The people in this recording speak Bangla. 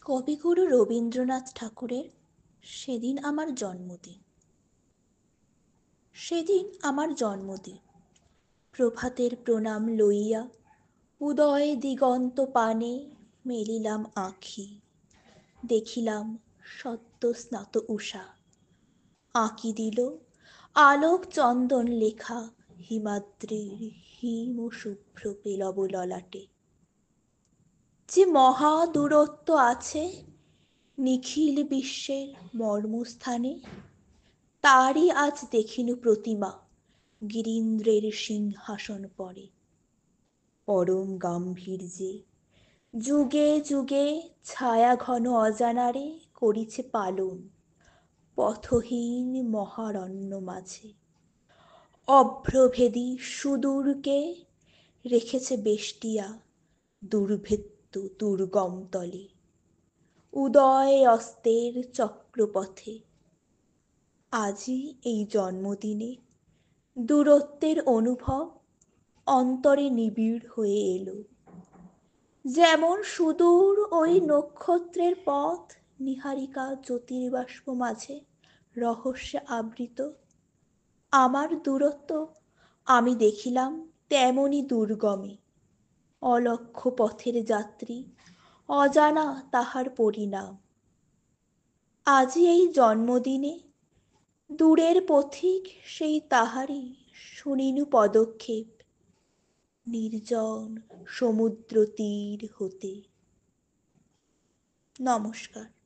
কবিগুরু রবীন্দ্রনাথ ঠাকুরের সেদিন আমার জন্মদিন। সেদিন আমার জন্মদিন। প্রভাতের প্রণাম লইয়া উদয় দিগন্ত পানে মেলিলাম আঁখি। দেখিলাম সদ্য স্নাত উষা আঁকি দিল আলোক চন্দন লেখা হিমাদ্রির হিম শুভ্র পেলব ললাটে। যে মহা দূরত্ব আছে নিখিল বিশ্বের মর্মস্থানে, তারই আজ দেখিনু প্রতিমা গিরীন্দ্রের সিংহাসন পরে। পরম গাম্ভীর্যে যুগে যুগে ছায়া ঘন অজানারে করিছে পালন পথহীন মহারণ্য মাঝে। অভ্রভেদী সুদূরকে রেখেছে বেষ্টিয়া দুর্ভেদ্য দুর্গম তলে। উদয় অস্তের চক্রপথে আজই এই জন্মদিনে দূরত্বের অনুভব অন্তরে নিবিড় হয়ে এলো। যেমন সুদূর ওই নক্ষত্রের পথ নীহারিকা জ্যোতির্বাষ্প মাঝে রহস্যে আবৃত, আমার দূরত্ব আমি দেখিলাম তেমনি দুর্গমে। অলক্ষ্য পথের যাত্রী, অজানা তাহার পরিণাম। আজই এই জন্মদিনে দূরের পথিক সেই তাহারই শুনিনু পদক্ষেপ নির্জন সমুদ্র তীর হতে। নমস্কার।